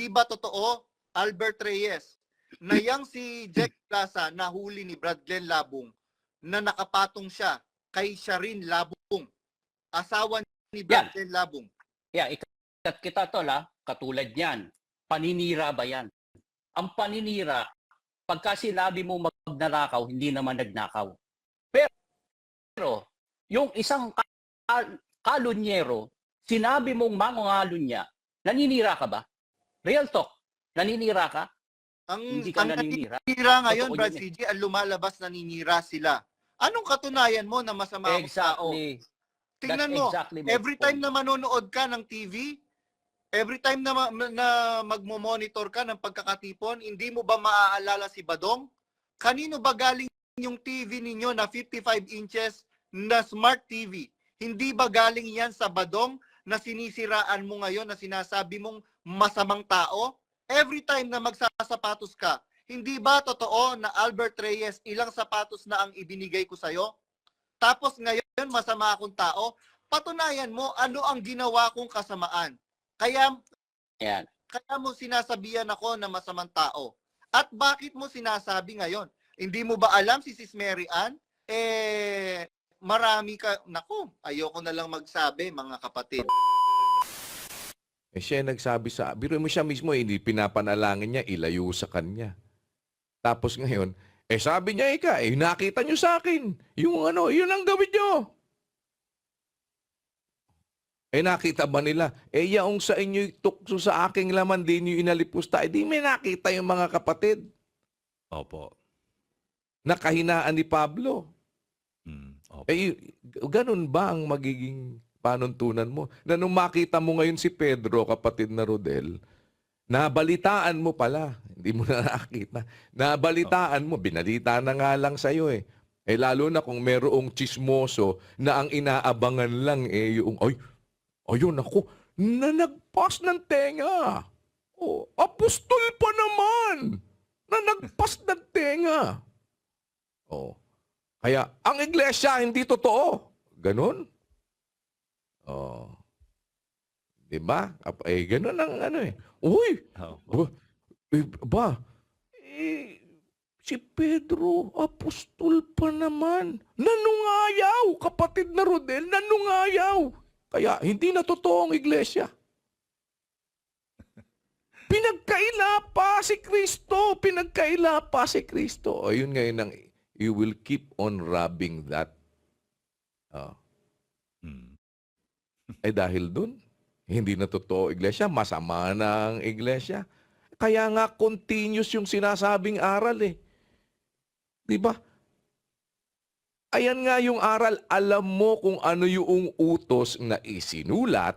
hindi ba totoo, Albert Reyes, na yang si Jack Plaza nahuli ni Brad Glenn Labong na nakapatong siya kay Sharin Labong, asawa ni Brad Glenn Labong? Ikat kita tol katulad niyan. Paninira ba yan? Ang paninira, pagka sinabi mo magnanakaw, hindi naman nagnakaw. Pero, yung isang kalunyero, sinabi mong mangungalunya, naninira ka ba? Real talk, naninira ka? Hindi ka naninira. Naninira ngayon, Brad CG, ang lumalabas naninira sila. Anong katunayan mo na masama ang tao? Tingnan mo, every time na manonood ka ng TV, every time na magmo-monitor ka ng pagkakatipon, hindi mo ba maaalala si Badong? Kanino ba galing yung TV ninyo na 55 inches na smart TV? Hindi ba galing yan sa Badong na sinisiraan mo ngayon na sinasabi mong masamang tao? Every time na magsasapatos ka, hindi ba totoo na Albert Reyes, ilang sapatos na ang ibinigay ko sa'yo? Tapos ngayon, masama akong tao? Patunayan mo ano ang ginawa kong kasamaan. Kaya mo sinasabihan ako na masamang tao. At bakit mo sinasabi ngayon? Hindi mo ba alam si Sis Mary Ann? Marami ka, naku, ayoko na lang magsabi, mga kapatid. Siya nagsabi biro mo siya mismo, hindi pinapanalangin niya, ilayo sa kanya. Tapos ngayon, sabi niya, nakita niyo sa akin, yun ang gawin niyo. Nakita ba nila? Yaong sa inyo tukso sa aking laman, di niyo inalipusta. Di may nakita yung mga kapatid. Opo. Nakahinaan ni Pablo. Opo. Ganun ba ang magiging panuntunan mo? Na nung makita mo ngayon si Pedro, kapatid na Rodel, nabalitaan mo pala. Hindi mo na nakita. Nabalitaan mo. Binalita na nga lang sa'yo lalo na kung merong chismoso na ang inaabangan lang yung, ayun ako, na nagpas ng tenga. Apostol pa naman na nagpas ng tenga. Kaya, ang iglesia hindi totoo. Ganun? Diba? Ganun ang Uy! Si Pedro, apostol pa naman. Nanungayaw, kapatid na Rodel, nanungayaw. Kaya, hindi na totoo ang iglesia. Pinagkaila pa si Kristo. Pinagkaila pa si Kristo. Ayun ngayon ang you will keep on rubbing that. Dahil dun, hindi na totoo iglesia, masama na ang iglesia. Kaya nga continuous yung sinasabing aral Diba? Ayan nga yung aral, alam mo kung ano yung utos na isinulat,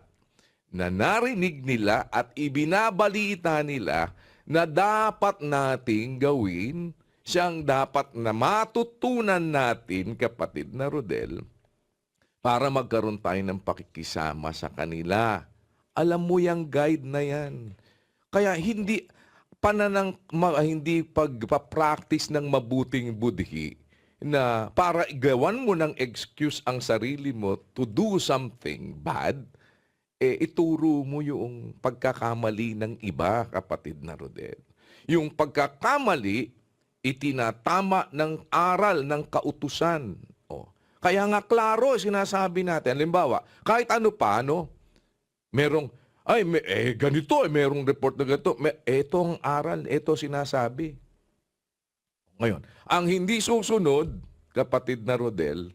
na narinig nila at ibinabalita nila na dapat nating gawin, siyang dapat na matutunan natin, kapatid na Rodel, para magkaroon tayo ng pakikisama sa kanila. Alam mo yung guide na yan. Kaya hindi pagpa-practice ng mabuting budhi na para igawan mo ng excuse ang sarili mo to do something bad, ituro mo yung pagkakamali ng iba, kapatid na Rodel. Yung pagkakamali, itinatama ng aral ng kautusan. Kaya nga klaro sinasabi natin. Halimbawa, kahit ano pa, merong, ganito, merong report na ganito. Ito ang aral, ito sinasabi. Ngayon, ang hindi susunod, kapatid na Rodel,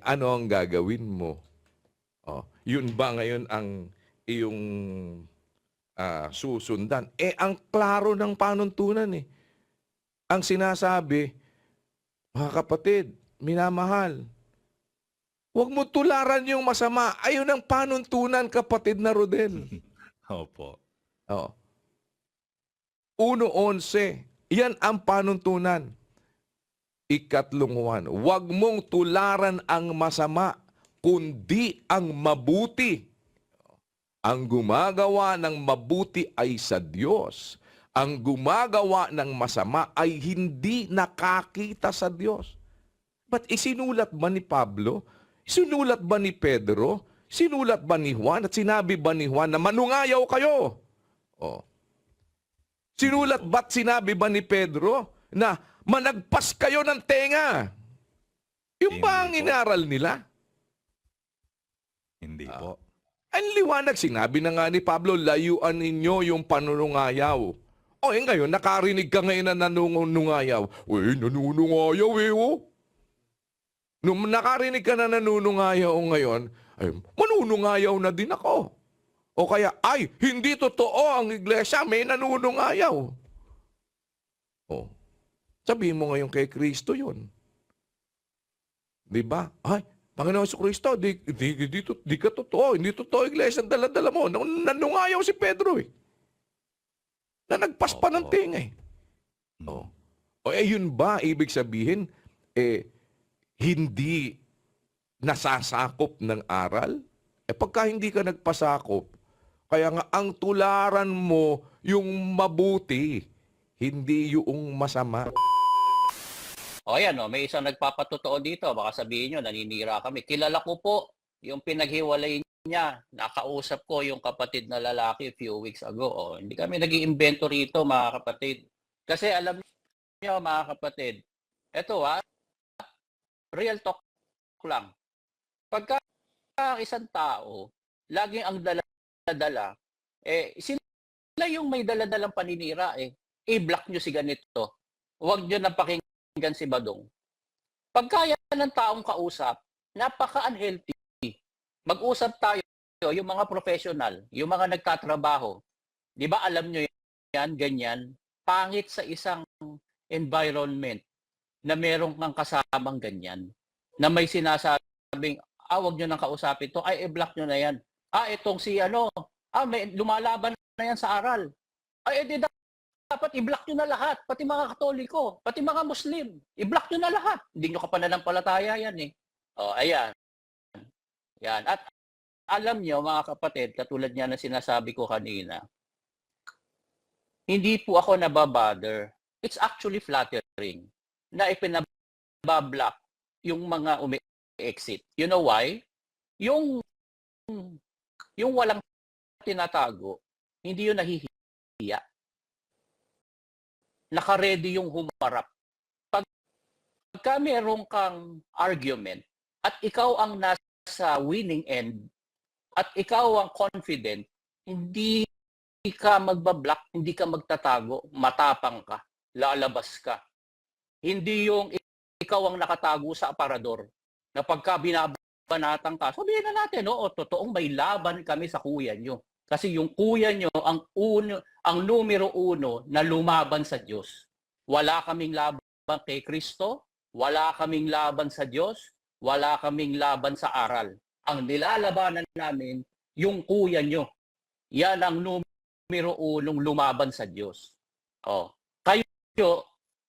ano ang gagawin mo? Yun ba ngayon ang iyong susundan? Ang klaro ng panuntunan Ang sinasabi, mga kapatid, minamahal, huwag mo tularan yung masama. Ayun ang panuntunan, kapatid na Rodel. Opo. 1:11. Yan ang panuntunan. 3, huwag mong tularan ang masama, kundi ang mabuti. Ang gumagawa ng mabuti ay sa Diyos. Ang gumagawa ng masama ay hindi nakakita sa Diyos. But isinulat ba ni Pablo? Sinulat ba ni Pedro? Sinulat ba ni Juan? At sinabi ba ni Juan na manungayaw kayo? Sinulat ba't sinabi ba ni Pedro na managpas kayo ng tenga? Yung ba ang Hindi po. inaral nila? Hindi po. Ang liwanag, sinabi na nga ni Pablo, layuan ninyo yung panunungayaw. O ngayon, nakarinig ka ngayon na nanunungayaw. Nanunungayaw oh. Nung nakarinig ka na nanunungayaw ngayon, ay, manunungayaw na din ako. O kaya, ay, hindi totoo ang iglesia, may nanunungayaw. O, sabihin mo ngayon kay Kristo yun. Di ba? Ay, Panginoon si Kristo, di ka totoo. Hindi totoo iglesia ang dala-dala mo. Nanungayaw si Pedro eh. Na nagpas pa ng tinga eh. O, yun ba, ibig sabihin, hindi nasasakop ng aral? Pagka hindi ka nagpasakop, kaya nga ang tularan mo yung mabuti, hindi yung masama. O yan, may isang nagpapatotoo dito. Baka sabihin nyo, naninira kami. Kilala ko po yung pinaghiwalay niya. Nakausap ko yung kapatid na lalaki a few weeks ago. Hindi kami nag-iimbento rito, mga kapatid. Kasi alam niyo, mga kapatid, eto real talk lang. Pagka isang tao, laging ang dala-dala, sila yung may dala-dalang paninira i-block nyo si ganito. Huwag nyo nang pakinggan si Badong. Pagkaya ng taong kausap, napaka-unhealthy. Mag-usap tayo, yung mga professional, yung mga nagtatrabaho. Di ba alam nyo yan, ganyan, pangit sa isang environment na merong kang kasamang ganyan, na may sinasabing, wag nyo nang kausapin to, i-block nyo na yan. Itong si may lumalaban na yan sa aral. Di dapat i-block nyo na lahat, pati mga Katoliko, pati mga Muslim. I-block nyo na lahat. Hindi nyo kapananampalataya yan eh. Ayan. Yan. At alam nyo, mga kapatid, katulad niya na sinasabi ko kanina, hindi po ako nababother. It's actually flattering na ipinabablock yung mga umi-exit. You know why? Yung walang tinatago, hindi yun nahihiya. Naka-ready yung humarap. Pagka meron kang argument at ikaw ang nasa winning end at ikaw ang confident, hindi ka magbablock, hindi ka magtatago, matapang ka, lalabas ka. Hindi yung ikaw ang nakatago sa aparador na pagka binabanatan ka, sabihin na natin, totoong may laban kami sa kuya nyo. Kasi yung kuya nyo, ang numero uno na lumaban sa Diyos. Wala kaming laban kay Kristo, wala kaming laban sa Diyos, wala kaming laban sa aral. Ang nilalabanan namin, yung kuya nyo. Yan ang numero unong lumaban sa Diyos.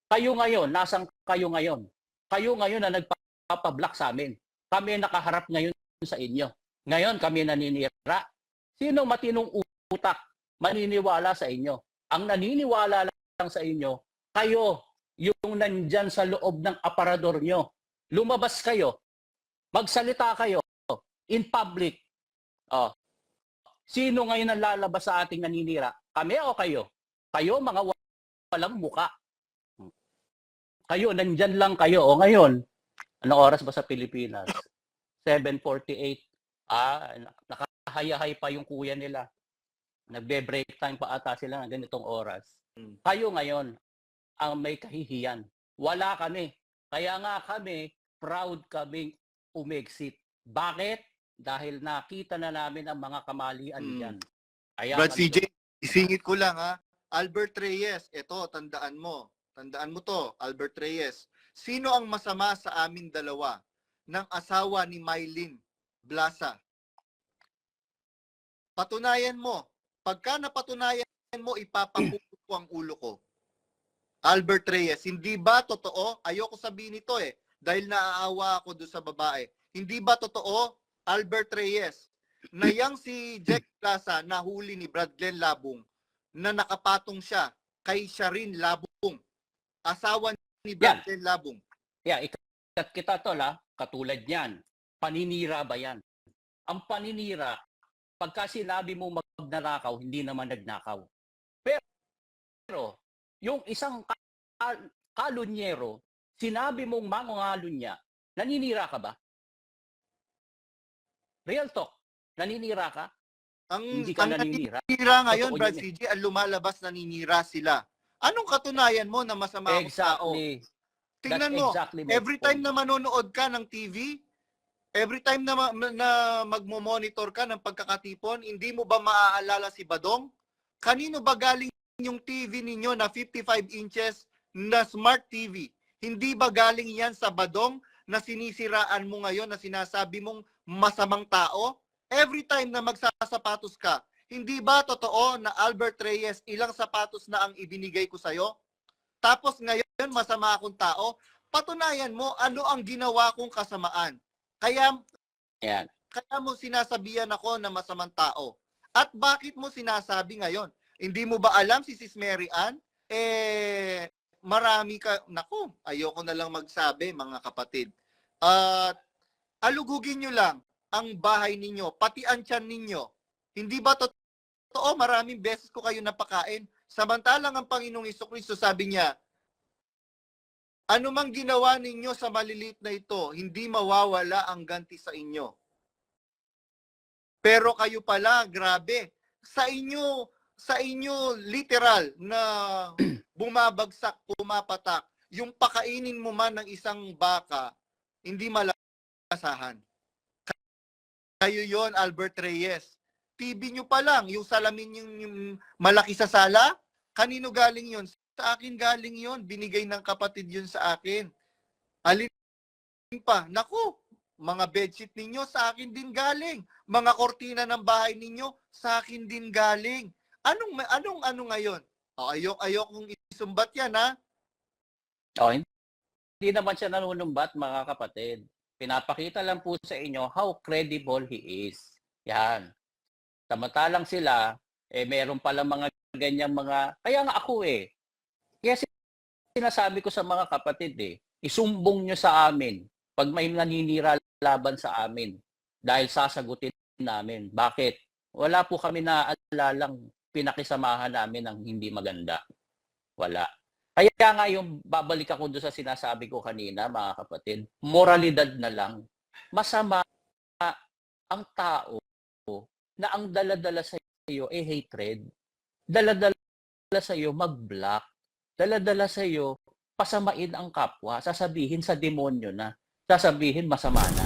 Kayo ngayon, nasang kayo ngayon? Kayo ngayon na nagpapablock sa amin. Kami nakaharap ngayon sa inyo. Ngayon kami naninira. Sino matinong utak maniniwala sa inyo? Ang naniniwala lang sa inyo, kayo, yung nandyan sa loob ng aparador nyo. Lumabas kayo. Magsalita kayo in public. Sino ngayon ang lalabas sa ating naninira? Kami o kayo? Kayo, mga walang muka. Kayo, nandyan lang kayo. O ngayon, anong oras ba sa Pilipinas? 7:48. Nakahayahay pa yung kuya nila. Nagbe-break time pa ata sila ng ganitong oras. Kayo ngayon, ang may kahihiyan. Wala kami. Kaya nga kami, proud kaming umexit. Bakit? Dahil nakita na namin ang mga kamalian dyan. Brad CJ, isingit ko lang Albert Reyes, ito, tandaan mo. Tandaan mo to, Albert Reyes. Sino ang masama sa amin dalawa ng asawa ni Mylene Blasa? Patunayan mo. Pagka napatunayan mo, ipapapupo ko ang ulo ko. Albert Reyes, hindi ba totoo? Ayoko sabihin ito dahil naaawa ako doon sa babae. Hindi ba totoo, Albert Reyes, na yang si Jack Blasa nahuli ni Brad Glenn Labong na nakapatong siya kay Sharin Labong, asawa ni Brad Glenn Labong? Ikat kita to katulad yan. Paninira ba yan? Ang paninira, pagka sinabi mo magnanakaw, hindi naman nagnakaw. Pero yung isang kalunyero, sinabi mong mangungalunya, naninira ka ba? Real talk, naninira ka? Hindi ka naninira? Naninira ngayon, Totoo Brad yun eh. CJ, ang lumalabas naninira sila. Anong katunayan mo na masama ang tao? Exactly. Tingnan That's mo, exactly my every time point. na manonood ka ng TV, every time na, na magmo-monitor ka ng pagkakatipon, hindi mo ba maaalala si Badong? Kanino ba galing yung TV ninyo na 55 inches na smart TV? Hindi ba galing yan sa Badong na sinisiraan mo ngayon na sinasabi mong masamang tao? Every time na magsasapatos ka, hindi ba totoo na Albert Reyes, ilang sapatos na ang ibinigay ko sa'yo? Tapos ngayon, masama akong tao, patunayan mo ano ang ginawa kong kasamaan. Kaya Yan. mo sinasabihan ako na masamang tao. At bakit mo sinasabi ngayon? Hindi mo ba alam si Sis Mary Ann? Marami ka, naku, ayoko na lang magsabi mga kapatid. At alugugin nyo lang ang bahay ninyo, pati ang tiyan ninyo. Hindi ba totoo? Maraming beses ko kayo napakain. Samantalang ang Panginoong Jesucristo sabi niya, ano mang ginawa ninyo sa maliliit na ito, hindi mawawala ang ganti sa inyo. Pero kayo pala, grabe, sa inyo literal na bumabagsak, pumapatak, yung pakainin mo man ng isang baka, hindi malasahan. Kayo yon, Albert Reyes. TV nyo pa lang, yung salamin yung malaki sa sala, kanino galing yon? Sa akin galing yon, binigay ng kapatid yun sa akin. Alin pa, naku, mga bedsheet ninyo sa akin din galing. Mga kortina ng bahay ninyo sa akin din galing. Anong ngayon? Ayokong isumbat yan, ha? Hindi naman siya nanunumbat, mga kapatid. Pinapakita lang po sa inyo how credible he is. Yan. Samantalang sila, meron palang mga ganyang mga, kaya nga ako kaya sinasabi ko sa mga kapatid isumbong nyo sa amin pag may naninira laban sa amin dahil sasagutin namin. Bakit? Wala po kami naaalalang pinakisamahan namin ng hindi maganda. Wala. Kaya nga yung babalik ako doon sa sinasabi ko kanina, mga kapatid, moralidad na lang. Masama ang tao na ang dala-dala sa iyo hatred. Dala-dala sa iyo mag-block. Dala-dala sa iyo pasamain ang kapwa. Sasabihin sa demonyo na. Sasabihin masama na.